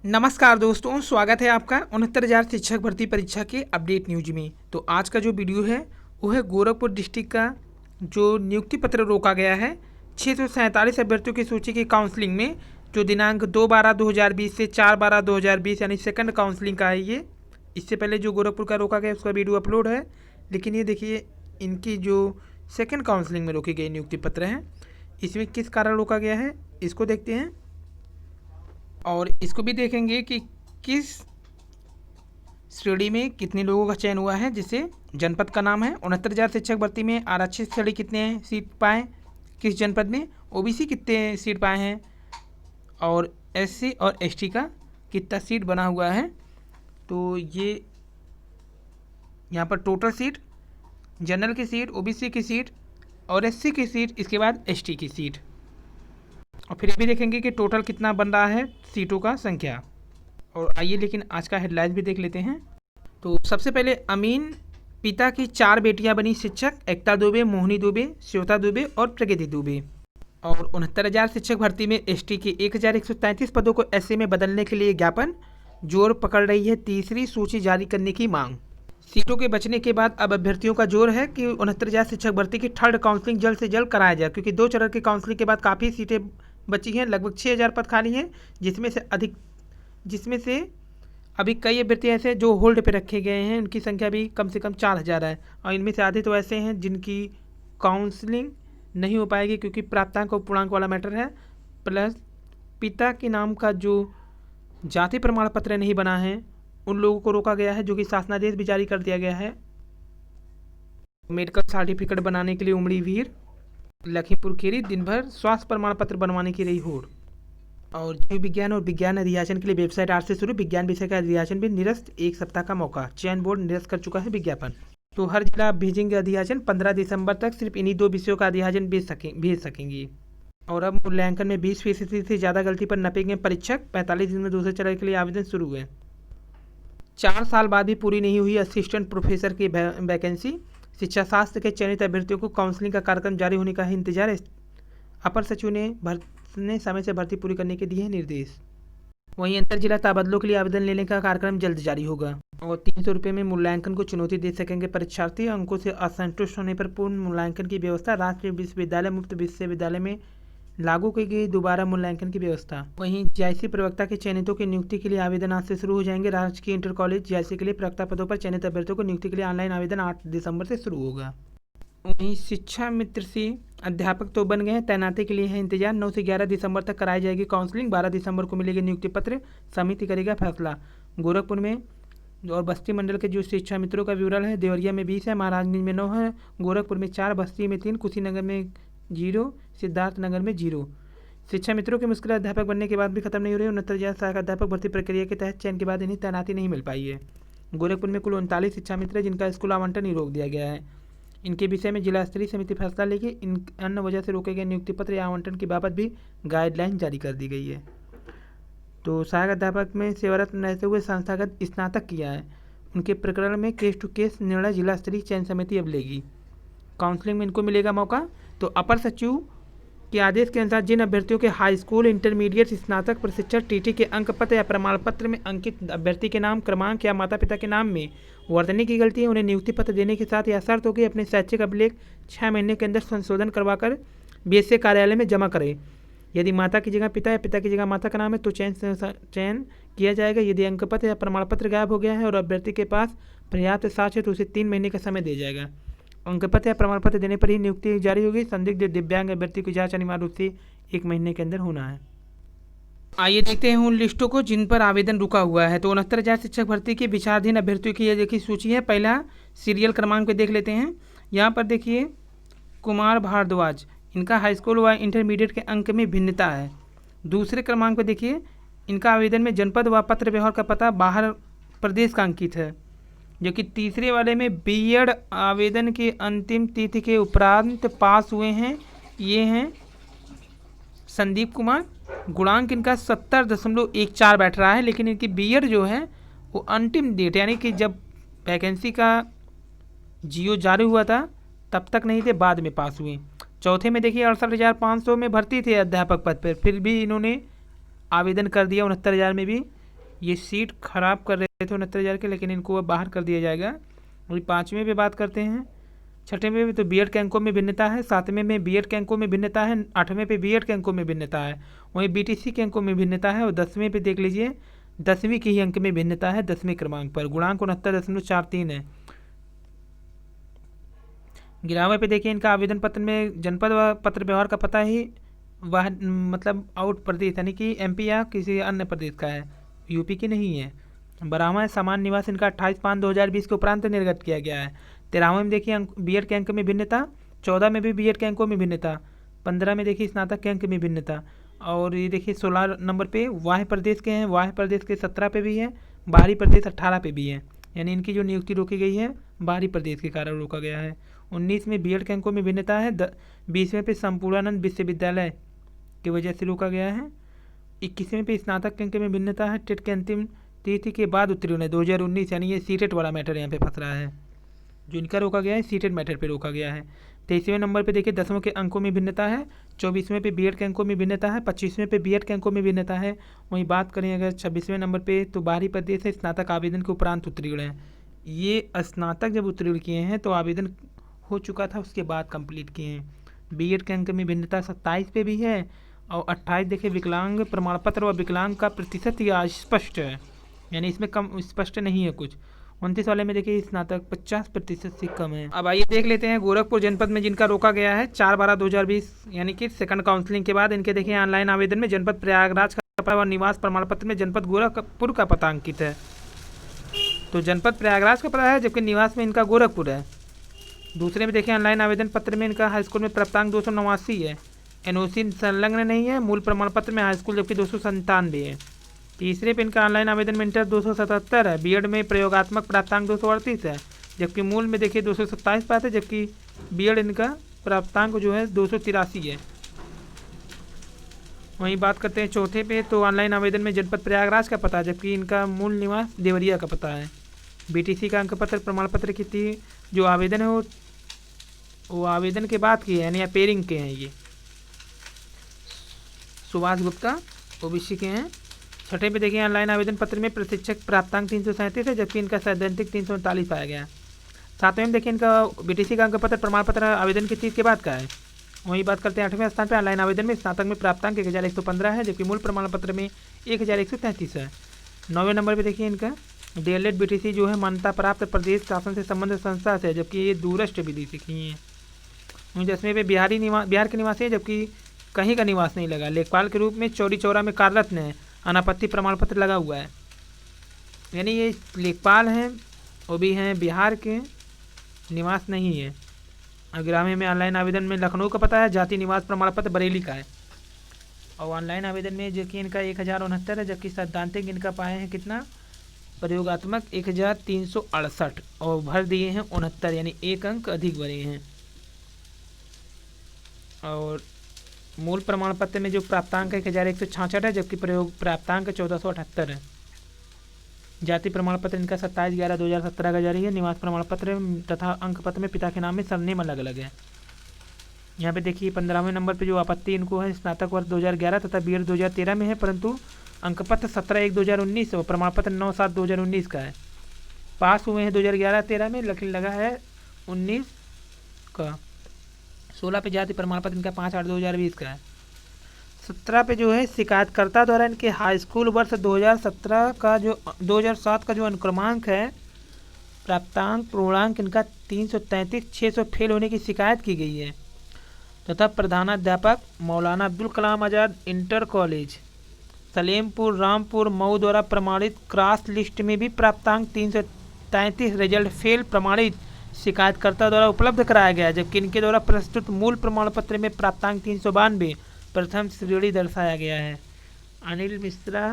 नमस्कार दोस्तों, स्वागत है आपका 69,000 शिक्षक भर्ती परीक्षा के अपडेट न्यूज में। तो आज का जो वीडियो है वो है गोरखपुर डिस्ट्रिक्ट का जो नियुक्ति पत्र रोका गया है 647 अभ्यर्थियों की सूची की काउंसलिंग में, जो दिनांक 2/12/2020 से 4/12/2020 यानी सेकंड काउंसलिंग का है। ये इससे पहले जो गोरखपुर का रोका गया उसका वीडियो अपलोड है, लेकिन ये देखिए इनकी जो सेकंड काउंसलिंग में रोके गए नियुक्ति पत्र हैं, इसमें किस कारण रोका गया है इसको देखते हैं और इसको भी देखेंगे कि किस श्रेणी में कितने लोगों का चयन हुआ है। जिससे जनपद का नाम है 69,000 शिक्षक भर्ती में आरक्षित श्रेणी कितने सीट पाए, किस जनपद में ओबीसी कितने सीट पाए हैं और एससी और एसटी का कितना सीट बना हुआ है। तो ये यहाँ पर टोटल सीट, जनरल की सीट, ओबीसी की सीट और एससी की सीट, इसके बाद एसटी की सीट, और फिर ये भी देखेंगे कि टोटल कितना बन रहा है सीटों का संख्या। और आइए लेकिन आज का हेडलाइंस भी देख लेते हैं। तो सबसे पहले अमीन पिता की 4 बेटियां बनी शिक्षक, एकता दुबे, मोहिनी दुबे, श्वेता दुबे और प्रगति दुबे। और 69,000 शिक्षक भर्ती में एसटी के 1,133 पदों को एससी में बदलने के लिए ज्ञापन, जोर पकड़ रही है तीसरी सूची जारी करने की मांग। सीटों के बचने के बाद अब अभ्यर्थियों का जोर है कि 69,000 शिक्षक भर्ती की थर्ड काउंसलिंग जल्द से जल्द कराया जाए, क्योंकि 2 चरण की काउंसलिंग के बाद काफ़ी सीटें बची हैं, लगभग 6,000 पद खाली हैं, जिसमें से अभी कई अभ्यर्थी ऐसे जो होल्ड पे रखे गए हैं, उनकी संख्या भी कम से कम 4,000 है। और इनमें से आधे तो ऐसे हैं जिनकी काउंसलिंग नहीं हो पाएगी क्योंकि प्राप्तांक और पूर्णांक वाला मैटर है, प्लस पिता के नाम का जो जाति प्रमाण पत्र नहीं बना है उन लोगों को रोका गया है, जो कि शासनादेश भी जारी कर दिया गया है। मेडिकल सर्टिफिकेट बनाने के लिए उमड़ी भीड़, लखीमपुर खीरी दिन भर स्वास्थ्य प्रमाण पत्र बनवाने की रही होड़। और जीव विज्ञान और विज्ञान अधियाचन के लिए वेबसाइट आज से शुरू, विज्ञान विषय का अधियाचन भी निरस्त, 1 सप्ताह का मौका, चयन बोर्ड निरस्त कर चुका है विज्ञापन। तो हर जिला भेजेंगे अधियाचन, 15 दिसंबर तक सिर्फ इन्हीं 2 विषयों का अधियाचन भेज सकेंगे। और अब मूल्यांकन में 20% से ज़्यादा गलती पर नपेंगे परीक्षक, 45 दिन में दूसरे चरण के लिए आवेदन शुरू हुए। 4 साल बाद भी पूरी नहीं हुई असिस्टेंट प्रोफेसर की वैकेंसी, शिक्षा शास्त्र के चयनित अभ्यर्थियों को काउंसलिंग का कार्यक्रम जारी होने का है इंतजार। अपर सचिव ने समय से भर्ती पूरी करने के दिए निर्देश। वहीं अंतर जिला तबादलों के लिए आवेदन लेने का कार्यक्रम जल्द जारी होगा। और 300 रुपये में मूल्यांकन को चुनौती दे सकेंगे परीक्षार्थी, अंकों से असंतुष्ट होने पर पूर्ण मूल्यांकन की व्यवस्था, राष्ट्रीय विश्वविद्यालय मुक्त विश्वविद्यालय में लागू की गई दोबारा मूल्यांकन की व्यवस्था। वहीं जेआईसी प्रवक्ता के चयनितों की नियुक्ति के लिए आवेदन आज से शुरू हो जाएंगे। राजकीय इंटर कॉलेज जेआईसी के लिए प्रवक्ता पदों पर चयनित अभ्यर्थियों को नियुक्ति के लिए ऑनलाइन आवेदन 8 दिसंबर से शुरू होगा। वहीं शिक्षा मित्र से अध्यापक तो बन गए हैं, तैनाती के लिए है इंतजार। 9 से 11 दिसंबर तक कराई जाएगी काउंसलिंग, 12 दिसंबर को मिलेगी नियुक्ति पत्र, समिति करेगा फैसला। गोरखपुर में और बस्ती मंडल के जो शिक्षा मित्रों का विवरण है, देवरिया में 20 है, महाराजगंज में 9 है, गोरखपुर में 4, बस्ती में 3, कुशीनगर में 0, सिद्धार्थनगर में 0। शिक्षा मित्रों की मुश्किल अध्यापक बनने के बाद भी खत्म नहीं हो रही। 69,000 सहायक अध्यापक भर्ती प्रक्रिया के तहत चयन के बाद इन्हें तैनाती नहीं मिल पाई है। गोरखपुर में कुल 39 शिक्षा मित्र है जिनका स्कूल आवंटन ही रोक दिया गया है। इनके विषय में जिला स्तरीय समिति फैसला लेगी। इन अन्य वजह से रोके गए नियुक्ति पत्र या आवंटन की बाबत भी गाइडलाइन जारी कर दी गई है। तो सहायक अध्यापक में सेवारत रहते हुए संस्थागत स्नातक किया है, उनके प्रकरण में केस टू केस निर्णय जिला स्तरीय चयन समिति अब लेगी। काउंसलिंग में इनको मिलेगा मौका। तो अपर सचिव के आदेश के अनुसार जिन अभ्यर्थियों के हाई स्कूल, इंटरमीडिएट, स्नातक प्रशिक्षण टीटी के अंक पत्र या प्रमाण पत्र में अंकित अभ्यर्थी के नाम, क्रमांक या माता पिता के नाम में वर्तनी की गलती है, उन्हें नियुक्ति पत्र देने के साथ यह शर्त होगी अपने शैक्षिक अभिलेख 6 महीने के अंदर संशोधन करवाकर बीएसए कार्यालय में जमा करें। यदि माता की जगह पिता या पिता की जगह माता का नाम है तो चयन किया जाएगा। यदि अंक पत्र या प्रमाण पत्र गायब हो गया है और अभ्यर्थी के पास पर्याप्त साक्ष्य है तो उसे 3 महीने का समय दिया जाएगा। अंक पत्र या प्रमाण पत्र देने पर ही नियुक्ति जारी होगी। संदिग्ध दिव्यांग अभ्यर्थी की जांच अनिवार्य रूप से 1 महीने के अंदर होना है। आइए देखते हैं उन लिस्टों को जिन पर आवेदन रुका हुआ है। तो 69,000 शिक्षक भर्ती की विचाराधीन अभ्यर्थियों की यह देखिए सूची है। पहला सीरियल क्रमांक पे देख लेते हैं। यहाँ पर देखिए कुमार भारद्वाज, इनका हाई स्कूल व इंटरमीडिएट के अंक में भिन्नता है। दूसरे क्रमांक पर देखिए इनका आवेदन में जनपद व पत्र व्यवहार का पता बाहर प्रदेश का अंकित है, जो कि तीसरे वाले में बीएड आवेदन की अंतिम तिथि के उपरांत पास हुए हैं। ये हैं संदीप कुमार, गुणांक इनका 70.14 बैठ रहा है, लेकिन इनकी बीएड जो है वो अंतिम डेट यानी कि जब वैकेंसी का जियो जारी हुआ था तब तक नहीं थे, बाद में पास हुए। चौथे में देखिए 68,500 में भर्ती थे अध्यापक पद पर, फिर भी इन्होंने आवेदन कर दिया 69,000 में भी ये सीट खराब कर रहे थे 69,000 के, लेकिन इनको अब बाहर कर दिया जाएगा। वही 5वें पे बात करते हैं। 6वें में तो बीएड के अंकों में भिन्नता है, 7वें में बीएड के अंकों में भिन्नता है, 8वें पे बीएड के अंकों में भिन्नता है, वहीं बीटीसी के अंकों में भिन्नता है, और 10वें पे देख लीजिए 10वीं के ही अंक में भिन्नता है 10वें क्रमांक पर। गुणांक 69.43 है। 11वें पे देखिए इनका आवेदन पत्र में जनपद व पत्र व्यवहार का पता ही वह मतलब आउट प्रदेश यानी कि एमपी या किसी अन्य प्रदेश का है, यूपी की नहीं है। 12वां सामान्य निवास इनका 28/5/2020 के उपरांत निर्गत किया गया है। 13वें में देखिए बीएड के अंक में भिन्नता, 14 में भी बीएड के अंकों में भिन्नता, 15 में देखिए स्नातक के अंक में भिन्नता, और ये देखिए 16 नंबर पे वाह्य प्रदेश के हैं, वाह्य प्रदेश के 17 पे भी है, बाहरी प्रदेश 18 पे भी है, यानी इनकी जो नियुक्ति रोकी गई है बाहरी प्रदेश के कारण रोका गया है। 19 में बीएड के अंकों में भिन्नता है, 20वें पे संपूर्णानंद विश्वविद्यालय की वजह से रोका गया है। 21वें पे स्नातक के अंक में भिन्नता है, टेट के अंतिम तिथि के बाद उत्तीर्ण है 2019, यानी ये सीटेट वाला मैटर यहाँ पे फंस रहा है, जो इनका रोका गया है सीटेट मैटर पे रोका गया है। 23वें नंबर पे देखिए 10वें के अंकों में भिन्नता है, 24वें पे बीएड के अंकों में भिन्नता है, 25वें पे बीएड के अंकों में भिन्नता है। वहीं बात करें अगर 26वें नंबर पे तो बाहरी प्रदेश से स्नातक आवेदन के उपरांत उत्तीर्ण है। ये स्नातक जब उत्तीर्ण किए हैं तो आवेदन हो चुका था उसके बाद कंप्लीट किए हैं। बीएड के अंक में भिन्नता 27 पे भी है, और 28 देखिए विकलांग प्रमाण पत्र व विकलांग का प्रतिशत या स्पष्ट है, यानी इसमें कम स्पष्ट नहीं है कुछ। 29 वाले में देखिए स्नातक 50% से कम है। अब आइए देख लेते हैं गोरखपुर जनपद में जिनका रोका गया है 4/12/2020, यानी कि सेकंड काउंसलिंग के बाद इनके देखिए ऑनलाइन आवेदन में जनपद प्रयागराज का पता और निवास प्रमाण पत्र में जनपद गोरखपुर का पता अंकित है। तो जनपद प्रयागराज का पता है जबकि निवास में इनका गोरखपुर है। दूसरे में देखिए ऑनलाइन आवेदन पत्र में इनका हाई स्कूल में प्राप्तांक 289 है, एनओसी संलग्न नहीं है, मूल प्रमाण पत्र में हाई स्कूल जबकि 297 है। तीसरे पे इनका ऑनलाइन आवेदन में इंटर 277 है, बीएड में प्रयोगात्मक प्राप्तांक 238 है, जबकि मूल में देखिए 227 पाते, जबकि बीएड इनका प्राप्तांक जो है 283 है। वहीं बात करते हैं चौथे पे तो ऑनलाइन आवेदन में जनपद प्रयागराज का पता जबकि इनका मूल निवास देवरिया का पता है। बीटीसी का अंक पत्र प्रमाण पत्र की थी जो आवेदन है वो आवेदन के बाद की है, यानी अपेयरिंग के हैं। ये सुभाष गुप्ता ओबीसी के हैं। छठे पे देखिए ऑनलाइन आवेदन पत्र में प्रशिक्षक प्राप्तांक 337 है, जबकि इनका सैद्धांतिक 339 पाया गया। सातवें में देखिए इनका बीटीसी का अंक पत्र प्रमाण पत्र आवेदन की तीस के बाद का है। वहीं बात करते हैं 8वें स्थान पर ऑनलाइन आवेदन में स्नातक में प्राप्तांक 1115 है, जबकि मूल प्रमाण पत्र में 1133 है। 9वें नंबर पर देखिए इनका डीएलएड बीटीसी जो है मान्यता प्राप्त प्रदेश शासन से संबंधित संस्था से, जबकि ये दूरस्थ विदेशी की हैं। वहीं 10वें पे बिहार के निवासी है, जबकि कहीं का निवास नहीं लगा। लेखपाल के रूप में चौरी चौरा में कार्यरत है, अनापत्ति प्रमाण पत्र लगा हुआ है, यानी ये लेखपाल हैं वो भी हैं बिहार के, निवास नहीं है। ग्रामीण में ऑनलाइन आवेदन में लखनऊ का पता है, जाति निवास प्रमाण पत्र बरेली का है। और ऑनलाइन आवेदन में जो कि इनका 1069 है, जबकि सैद्धांतिक इनका पाए हैं कितना प्रयोगात्मक 1368 और भर दिए हैं 69, यानी एक अंक अधिक भरे हैं। और मूल प्रमाण पत्र में जो प्राप्तांक 1166 है, जबकि प्रयोग प्राप्तांक 1478 है। जाति प्रमाण पत्र इनका 27/11/2017 का जारी है। निवास प्रमाण पत्र तथा अंक पत्र में पिता के नाम में सरनेम अलग अलग है। यहाँ पे देखिए 15वें नंबर पे जो आपत्ति इनको है स्नातक वर्ष 2011 तथा बीएड 2013 में है, परंतु अंक पत्र 17/1/2019 और प्रमाण पत्र 9/7/2019 का है। पास हुए हैं 2011-13 में, लेकिन लगा है 19 का। 16 पे जाति प्रमाण पत्र इनका 5/8/2020 का है। 17 पे जो है शिकायतकर्ता द्वारा इनके हाई स्कूल वर्ष 2017 का जो 2007 का जो अनुक्रमांक है प्राप्तांक पूर्णांक इनका 333 600 फेल होने की शिकायत की गई है, तथा प्रधानाध्यापक मौलाना अब्दुल कलाम आज़ाद इंटर कॉलेज सलेमपुर रामपुर मऊ द्वारा प्रमाणित क्रॉस लिस्ट में भी प्राप्तांक 333 रिजल्ट फेल प्रमाणित शिकायतकर्ता द्वारा उपलब्ध कराया गया, जबकि इनके द्वारा प्रस्तुत मूल प्रमाण पत्र में प्राप्तांक 392 प्रथम श्रेणी दर्शाया गया है। अनिल मिश्रा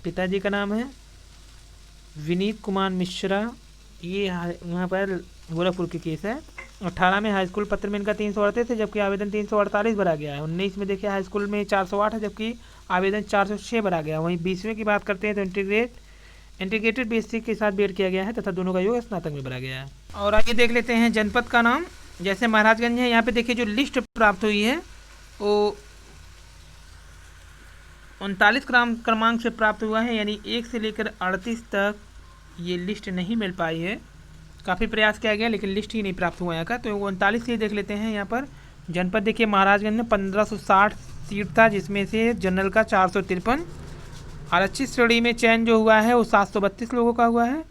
पिताजी का नाम है, विनीत कुमार मिश्रा, ये यहाँ पर गोरखपुर की केस है। 18 में हाई स्कूल पत्र में इनका 338 है, जबकि आवेदन 348 भरा गया है। 19 में देखिए हाई स्कूल में 408 है, जबकि आवेदन 406 भरा गया। वहीं 20वें की बात करते हैं तो इंटीग्रेटेड बीएससी के साथ बीएड किया गया है तथा दोनों का योग स्नातक में भरा गया है। और आगे देख लेते हैं जनपद का नाम, जैसे महाराजगंज है। यहाँ पे देखिए जो लिस्ट प्राप्त हुई है वो 39 क्रमांक से प्राप्त हुआ है, यानी 1 से लेकर 38 तक ये लिस्ट नहीं मिल पाई है। काफ़ी प्रयास किया गया लेकिन लिस्ट ही नहीं प्राप्त हुआ यहाँ का। तो 39 से देख लेते हैं। यहाँ पर जनपद देखिए महाराजगंज में 1560 सीट था, जिसमें से जनरल का 453, आरक्षित श्रेणी में चयन जो हुआ है वो 732 लोगों का हुआ है।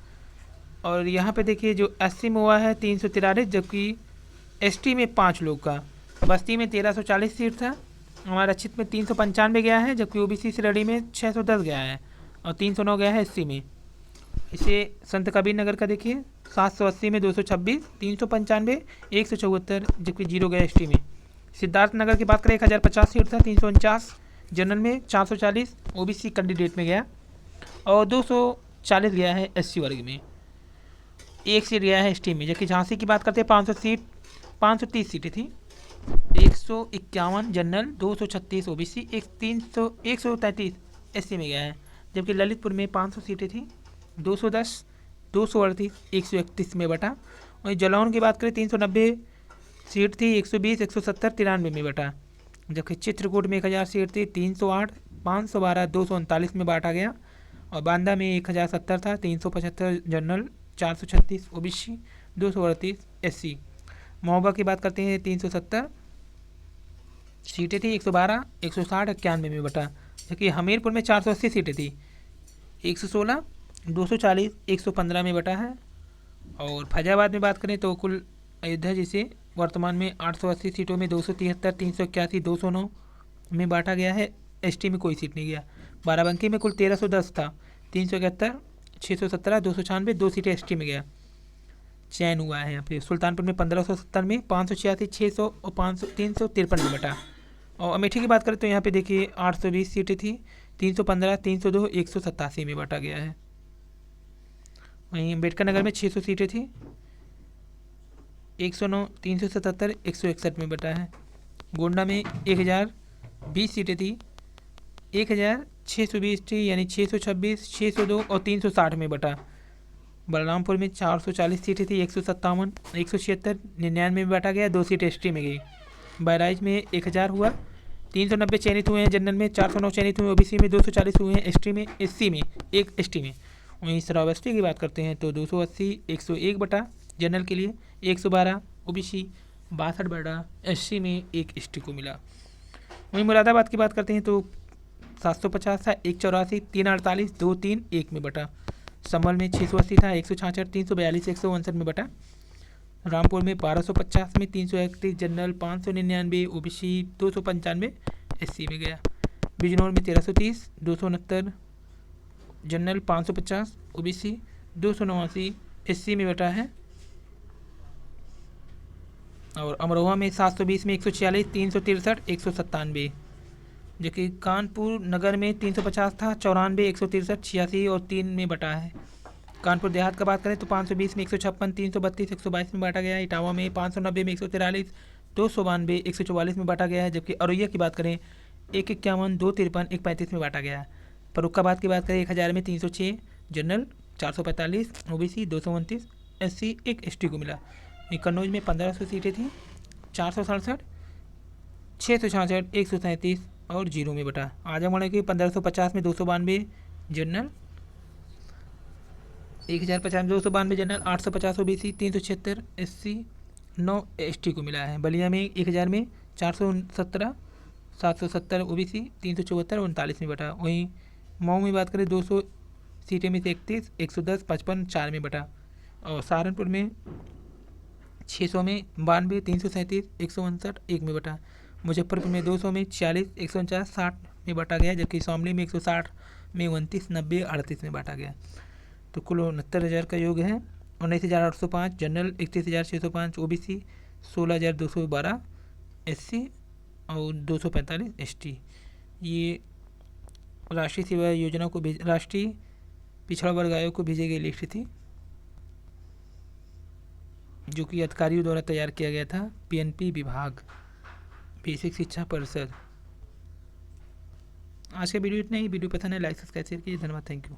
और यहाँ पे देखिए जो एससी में हुआ है 343, जबकि एसटी में 5 लोग का। बस्ती में 1340 सीट था, हमारा आरक्षित में 395 गया है, जबकि ओबीसी श्रेणी में 610 गया है और 309 गया है एससी में। इसे संत कबीर नगर का देखिए 780 में 226, 395, 174, जबकि 0 गया एसटी में। सिद्धार्थ नगर की बात करें 1050 सीट था, 349 जनरल में, 440 ओबीसी कैंडिडेट में गया और 240 गया है एससी वर्ग में, 1 सीट गया है एसटी में। जबकि झांसी की बात करते हैं 530 सीटें थी, 151 जनरल, 236 ओबीसी, 133 एससी में गया है। जबकि ललितपुर में 500 सीटें थी, 210, 238, 131 में बटा। वहीं जालौन की बात करें 390 सीट थी, 120, 170, 93 में बटा। जबकि चित्रकूट में 1000 सीट थी, 308, 512, 239 में बांटा गया। और बांदा में 1070 था, 375 जनरल, 436 ओबीसी, 238 एससी। महोबा की बात करते हैं 370 सीटें थी, 112, 160, 91 में बटा। जबकि हमीरपुर में 480 सीटें थी, 116, 240, 115 में बटा है। और फैजाबाद में बात करें तो कुल अयोध्या जिसे वर्तमान में 880 सीटों में 273, 381, 209 में बांटा गया है, एसटी में कोई सीट नहीं गया। बाराबंकी में कुल 1310 था, 371, 617, 296, 2 सीटें एसटी में गया, चयन हुआ है यहाँ पे। सुल्तानपुर में 1570 में 586, 600 और 353 में बटा। और अमेठी की बात करें तो यहाँ पे देखिए 820 सीटें थी, 315, 302, 187 में बांटा गया है। वहीं अम्बेडकर नगर में 600 सीटें थी, 109, 377, 161 में बटा है। गोंडा में 1020 सीटें थी, 1620 थी, यानी 626, 602 और 360 में बटा। बलरामपुर में 440 सीटें थी, 157, 176, 99 में बांटा गया, 2 सीटें एसटी में गई। बहराइच में 1000 हुआ, 390 चयनित हुए हैं जनरल में, 409 चयनित हुए ओबीसी में, 240 हुए हैं एसटी में, एससी में 1 एसटी में। वहीं श्रावस्ती की बात करते हैं तो 280, 101 बटा जनरल के लिए, 112 ओबीसी, 62 बटा एससी में 1 एसटी को मिला। वहीं मुरादाबाद की बात करते हैं तो 750 था, 184, 348, 2, 3, 1 में बटा। संभल में 680 था, 166, 342, 159 में बटा। रामपुर में 1250 में 331 जनरल, 599 ओबीसी, 295 एससी में गया। बिजनौर में 1330, 269 जनरल, 550 ओबीसी, 289 एससी में बटा है। और अमरोहा में 720 में 146, 363, 197। जबकि कानपुर नगर में 350 था, 94, 163, 86 और 3 में बटा है। कानपुर देहात का बात करें तो 520 में 156, 332, 122 में बांटा गया है। इटावा में 590 में 143, 292, 144 में बांटा गया है। जबकि अररिया की बात करें 151, 253, 135 में बांटा गया है। फर्रुखाबाद की बात करें 1000 में 306 जनरल, 445 ओबीसी, 229 एससी, 1 एसटी को मिला। कन्नौज में 1500 सीटें थी, 467, 666, 137 और 0 में बटा। आजमगढ़ की 1550 में 292 जनरल, 1050 में 292 जनरल, 850 ओबीसी, 376 एससी, 9 एसटी को मिला है। बलिया में 1000 में 417, 770 ओबीसी, 374 और 39 में बटा। वहीं मऊ में बात करें 200 सीटें में से 31, 110, 55, 4 में बटा। और सहारनपुर में 600 में 92, 337, 159, 1 में बटा। मुजफ्फरपुर में 200 में 46, 149, 60 में बांटा गया। जबकि शामली में 160 में 29, 90, 38 में बांटा गया। तो कुल 69,000 का योग है। 19,805 जनरल, 31,605 ओबीसी, 16,212 एससी और 245 एसटी। ये राष्ट्रीय सेवा योजना को राष्ट्रीय पिछड़ा वर्ग आयोग को भेजी गई लिस्ट थी, जो कि अधिकारियों द्वारा तैयार किया गया था, पीएनपी विभाग, बेसिक शिक्षा परिषद। आज का वीडियो इतना ही। वीडियो पसंद है लाइक सब्सक्राइब शेयर कीजिए। धन्यवाद, थैंक यू।